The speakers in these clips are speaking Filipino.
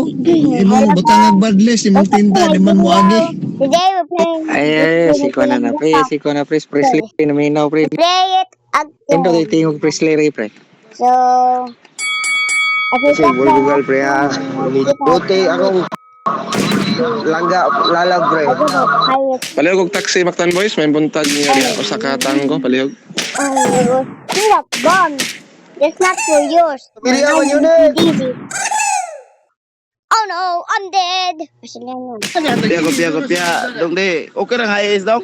Imong butang badlist, imong tinta di man mo agi. Today we're playing Ay, si ko na pre. Si ko na pre. Presley. Naminaw pre. play it Ito again. tingog Presley rin pre. So, if you Kasi tap Google that, pre ha. Buti akong langga lalag pre. I give it pirate. Palihog og taxi Mactan Boys, may buntag niya diha usa ka tango palihog. Oh, see that bomb? That's not for yours. Pili Mine naman yun is easy. Oh no, I'm dead. Kopya. Dong di. Okay na high is daw.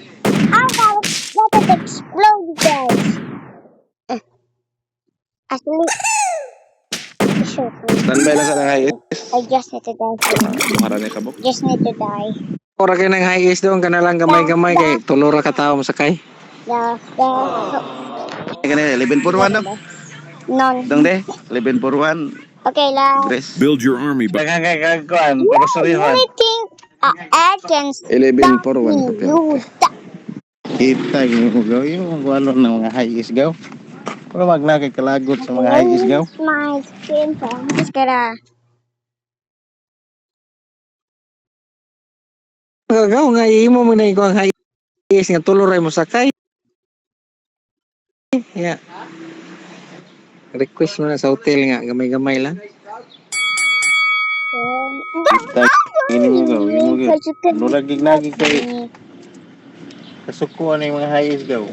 How about let it explode, guys? Actually, sure. Standby lang sa nang high I just need to die. Maharani ka bok. Just need to die. Ora kay nang high is doon kanalang gamay-gamay kay tulora ka tawo masakay. Kanina 11 for 1 daw. None. Dong di. 11 for 1. Okay, last. Chris. Build your army by Kagagagkuan. Pero sorry man. I think I can 11 for 1 stop to you. Kita yung gaw yung walo ng mga high is gaw. Pero wag na kay kalagot sa mga high is gaw. My skin from Mascara. Gagaw nga imo mo na iko ang high is nga tuloray mo sakay. Ya. Request mo na sa hotel nga gamay-gamay lang. Ini mo gaw, ini mo gaw. Nulagig-nagig kay kasukuan ng mga high is gaw.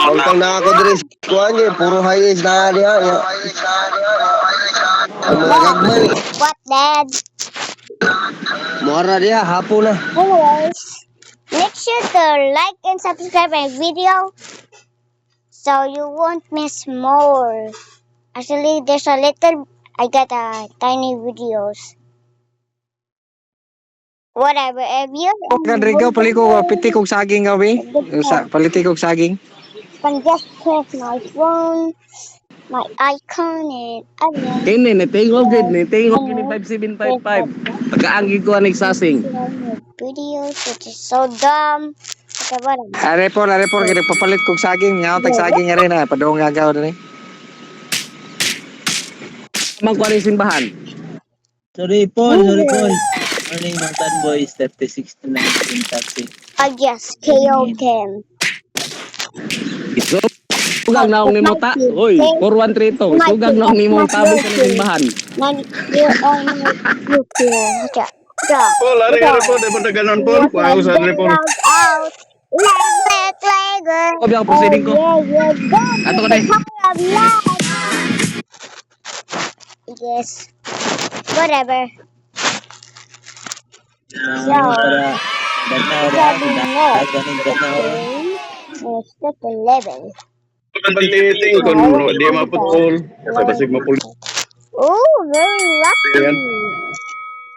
Pagtang na ako diri sa kuan niya, puro high is na diha. Ang mga gagmay. What, Dad? Mora diha hapon na. Anyways, make sure to like and subscribe my video so you won't miss more. Actually, there's a little, I got a tiny videos. Whatever, if you Kadrigaw paliko pitikog saging gawi. Sa palitikog saging. can just press my phone, my icon, and again. Kini ni tingog gid ni tingog ni 5755. Pagkaangi ko aning sasing. Videos, which is so dumb. Okay, whatever. Arepor gid papalit kog saging, nya tag saging nga rin na padong gagaw rin. Magkuan ni simbahan. Sorry Paul. Morning Mactan Boys, 36 to 1930. I just killed him. Sugang na akong nimota. Uy, 4132. Sugang na akong nimong tabo sa simbahan. You're on my YouTube. Paul, ari ka po, di ba na ganon Paul? Kuha sa report. Out. Leg. Ko biya proceeding ko. Ato ko dai. Yes. Whatever. It's just a level. Pagtiting kon di maputol. Sa basig mapul. Oh, very lucky.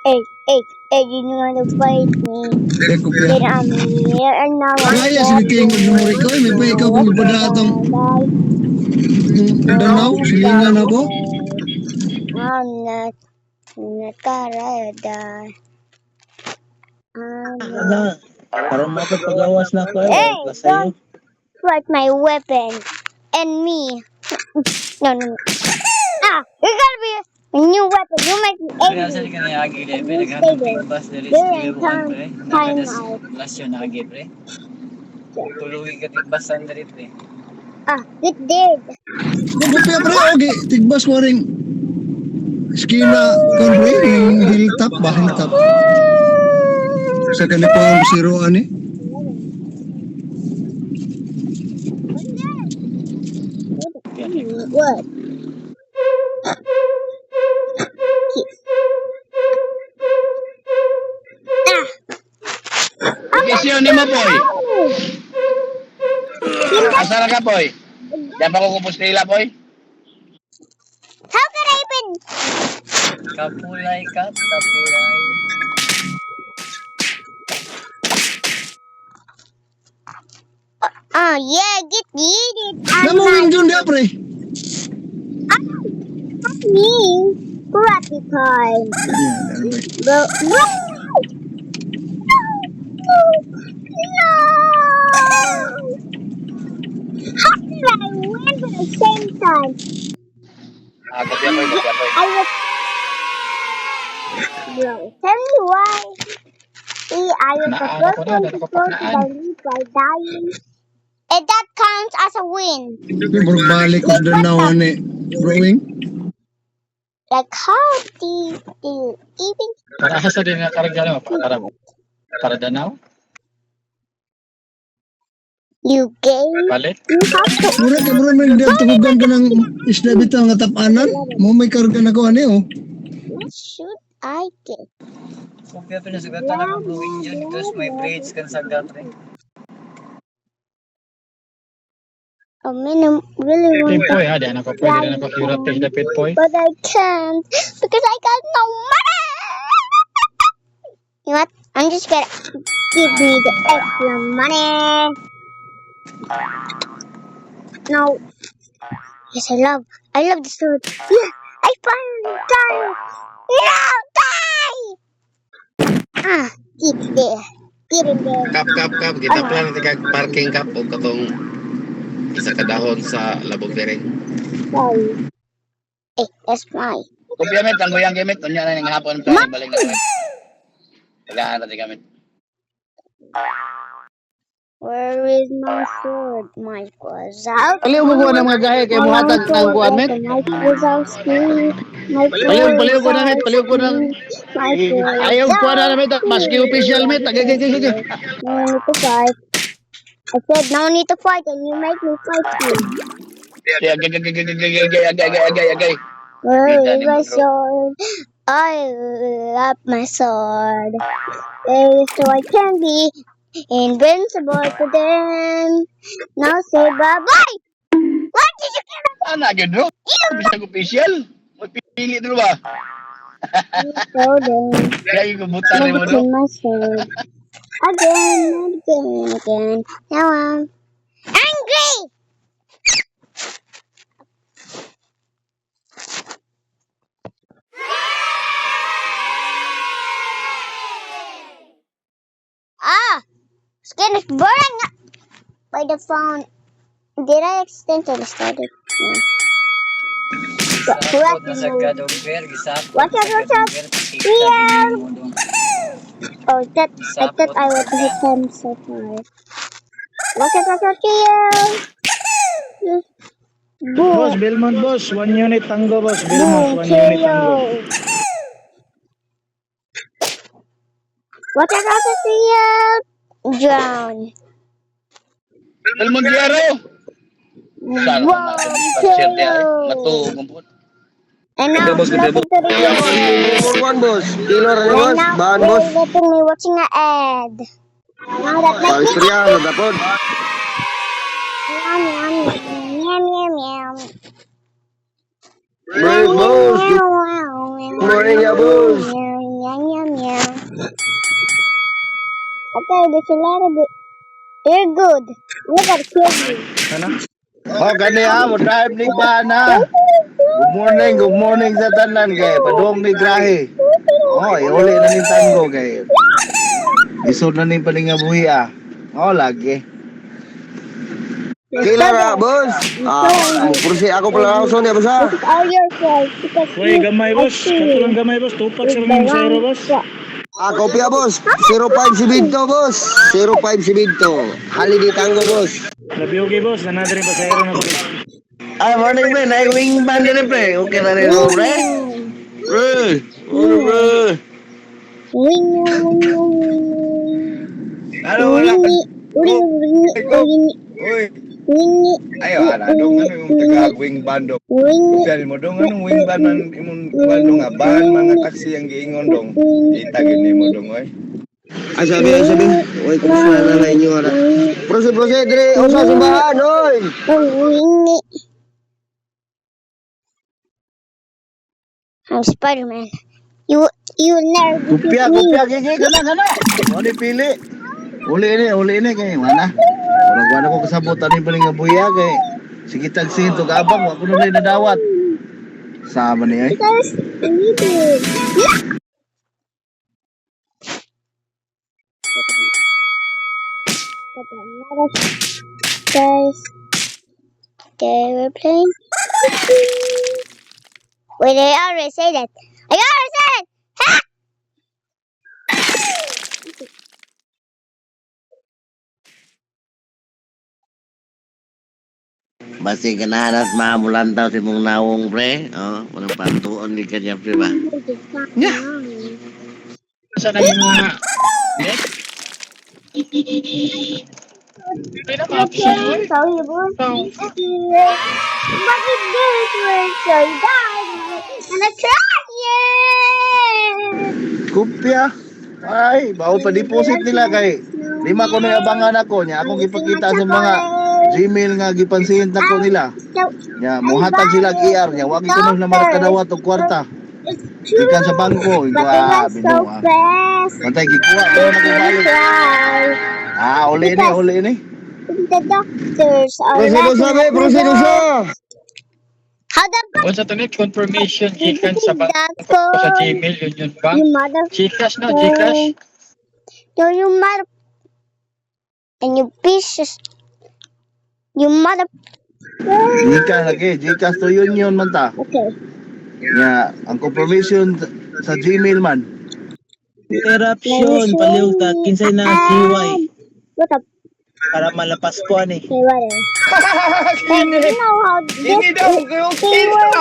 Hey, you want to fight me? Then I'm here and now Kaya siniting ko numuri ko, may pa ikaw kung ipada atong danaw, silingan ako. I'm not gonna die. Parang mapapagawas na ako Hey, sa'yo. don't fight my weapon and me. No. You're gonna be a new weapon. You make me angry. ka na agi And pre, you naghanap stay ng bus dali there sa and Libuan pre. time Nakadas out. lasyon na agi pre. Tuluwi ka tigbasan dali pre. It did. Gupya pre, okay, tigbas mo rin. Skina, kon pre, yung hilltop ba, hilltop. Sa kalipang zero ani. What? Kesyon ni mo boy. Asa ka boy? Dapat ko kupos nila boy. How can I even? Kapulay. Yeah, get it. Namuhin dyan niya pre. Me. Karate time. Bro. No! How did I win at the same time? Kopya ko, kopya ko. I was bro. Tell me why. See, I was the Naan first ako na, one dahil to ko go to the paknaan. lead by dying. And that counts as a win. Yung balik ko sa danaw ani. Browing. Like how do you even Para sa din nga karagyan mo, para danaw, you game? palit. You have to Mura ka bro, may tugugan ka ng isla bitaw nga tapanan. Mo may karga na ko ani oh. what should I get? Kopya to na sa gata na blowing dyan, because may braids kan sa gata. I mean, I really want Pitpoy ha, di na ko pwede na ko curate sa pitpoy. but I can't because I got no money. You know what? I'm just gonna give me the extra money. No. Yes, I love the sword. Yeah, I finally got it. No, die! Ah, get there. Get in there. Kap, kita plan tika parking kap o katong isa ka dahon sa labog dere. Sorry. Hey, that's my. Kopya met, ang buyang gamit, unya na ng hapon pa, balik na gamit. Tagaan natin gamit. Where is my sword? Mike was out. Paliw mo ko ng mga gahe kay muhatag ng kuan met. Mike was out. My Paliw ko na met, paliw ko na. My sword. Ayaw ko na met, maski official met. Agay. No need to fight. I said no need to fight, and you make me fight you. Agay. Where is my sword? I love my sword. So I can be invincible to them. Now say bye bye. What did you get? Ana gyud bro. Bisag official. Magpili dulu ba? So then, Kaya ko buta rin mo never do. my sword. Again and again and again. Now I'm angry. Ah, skin is burning up by the phone. Did I accidentally start it? No. Correct me. Watch out. Yeah. Oh, I thought I would hit him so far. Watch out. Yeah. Boss, Boom. Belmont boss, 1 unit tango boss, Boom. Belmont, 1 unit tango. KO. Watch out. Yeah. Drown. Belmont Diaro. Sana Wow. naman share dia. Matu KO. kumput. And now boss, let's gede, into the game. Number 1 boss. Kilo rin And boss. now Bahan they're boss. letting me watching an ad. Now that makes me Paistorya, happy. nagapod. Meow. Break boss. Good morning ya boss. Meow. Okay, there's a lot of it. They're good. We gotta kill you. Oh, gani ha, mo drive ni ba na. Good morning sa tanan kay padong ni grahe. Oh, uli na ni tango kay. Isod na ni paningabuhi ah. Oh, lagi. Kilo ra boss. Kursi ako pala ang son ya boss ha. This is all your fault because Uy, gamay boss, I see katulang gamay boss, tupak sa with the mga sayro wrong boss. shot. Kopya boss. 05 si Binto boss. 05 si Binto. Hali di tango boss. Labiyogi boss, nanada rin pa sayro na boss. Morning man, ay wing band din pre. Okay na rin mo pre. Pre. Ring. Ano wala? Uy. Ayo, ana dong ano yung taga-wing band dong. Sabi mo dong anong wing band man imong bando nga ban mga taxi ang giingon dong. Itagin ni mo dong oy. Sabi. Uy, kumusta na na inyo ara. Prose dire. Usa simbahan oy. I'm Spider-Man. You never defeat me. Kupya gigi kana. Mo ni pili. Uli ini kay mana? Wala ko kasabot ani pa nga buya kay sige tagsin to gabang wa kuno na nadawat. Sama ni ay. Because you did. Yeah. Guys, they were playing. Wait, I already say that. I already said it! Ha! Basi ganahanas maamulantaw si mong nawong pre. Oh, walang pantuon ni kanya pre ba? Nya. Sa na yung mga net? Hindi na ma-option mo eh. So you won't but it did work, so you died. And I tried, yeah! Kopya. Ay, bawo pa deposit nila kay lima ko na abangan ako niya. Akong ipakita sa mga Gmail nga gipansin na ko nila. Nya, muhatag sila IR niya. Wag ito na markadawat og kwarta. Gikan sa bangko. But it was so fast. Bantay gikuha ko na ko balik. Ah, uli ni. The doctors are Prosecution, prosecution! How the fuck Once ito net, confirmation, Gcash sa bank. Doctor, Sa Gmail, Union Bank. you mother... Gcash no, Gcash. No, you mother... And you pieces... You mother... Gcash lagi. Gcash to Union man ta. Okay. Nya, ang confirmation sa Gmail man. Eruption, palihog ta, kinsay na siway What up? para malapas ko ani. Okay, whatever. Like, you know how Hindi daw kayo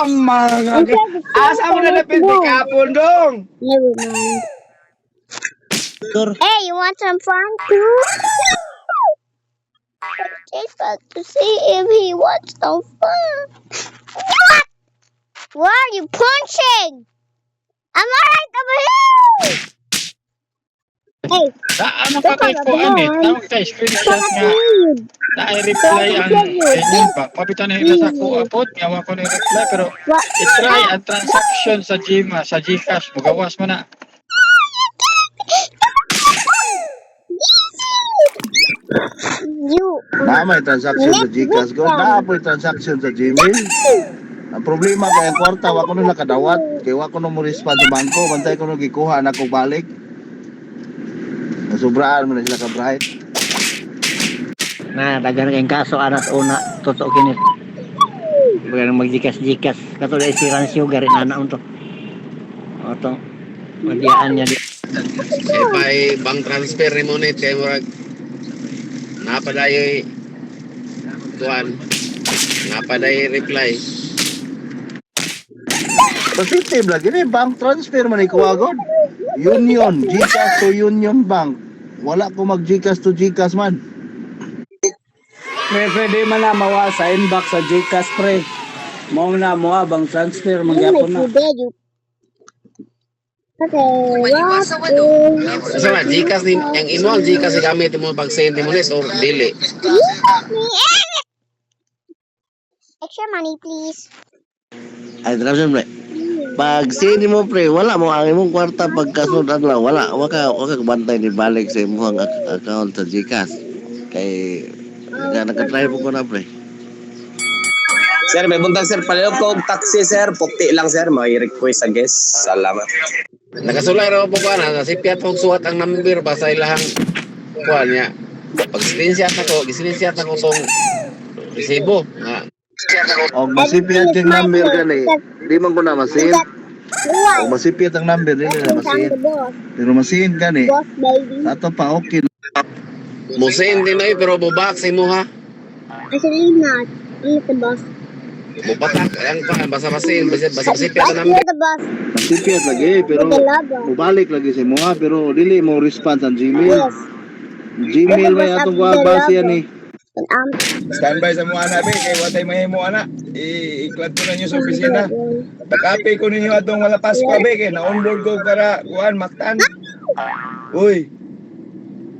mga asa mo na lapit ni kapon dong. Never mind. Tur, Hey, you want some fun too? I just got to see if he wants some fun. What? Why are you punching? I'm alright over here. Hey, Ano ka kay po ani? Tawag kay screenshot nga. dude. Na-reply ang Union Bank. Pabitan na ila sa ko apod. Yawa ko na reply pero What? i-try ang transaction sa Gma, sa Gcash. Magawas mo na. You. Na may transaction sa Gcash ko. Na po transaction sa Gmail. Ang problema kay ang kwarta wa ko na nakadawat. Kay wa ko na mo respond sa bangko. Bantay ko na gikuha na ko balik. Nasubraan mo na sila ka bright. na dagan kayong kaso anas una totoo kinit. Baga nang magjikas-jikas kato dai si Rancio garin ana unto. Oto. Madiaan niya di. Kay pay bank transfer ni mo ni kay murag napadayoy tuan. Napadayoy reply. Positive lagi ni bank transfer man ikuha god. Union, Gcash to Union Bank. Wala ko mag Gcash to Gcash man. Pwede man na mawa sa inbox sa Gcash pre. Mao na mo bang transfer mangyapon na. Okay, what is... Asa man Gcash ni ang imo ang Gcash gamit mo pag send mo nes or dili. Extra money, please. Ay, transaction pre. Pag sini mo pre, wala mo ang imong kwarta pagkasunod adlaw, wala waka bantay ni balik sa imong account sa Gcash. Kay naka-try po ko na pre. Sir, may buntag sir, palihog ko og taxi sir, puti lang sir, may request sa guest. Salamat. Nakasulay ra po ko na si Piat og suwat ang number basta ilahang kuan niya. Pag screenshot na ko tong resibo nga Og masipiyat yung number gani. Di man ko na masin. Og masipiyat ang number dili na masin. Pero masin gani. Boss, baby. Ato pa okay. mo send din ay pero bubak sa imo ha. Actually, not. I'm not the boss. Bupatak ang kuan basta masin basta si Piat Boss, ang you're number. the boss. Masipiyat lagi pero With the logo. mubalik lagi si mo ha pero dili mo response ang Gmail. Yes. Gmail may atong base yan eh. Standby sa mga anak, kay watay mahimo anak. I-iklat ko na nyo sa opisina. Pag-copy ko ninyo atong wala Pasko, kay na-onboard ko para kuhan, maktan. Uy,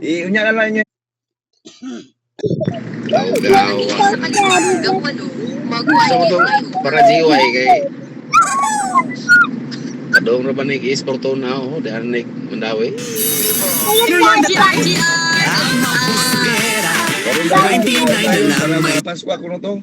unya na lang nyo. Gusto ko to para GY kay kadong ra ba nig e-sport na oh daan nig mandawi. Para Pasko ako na to.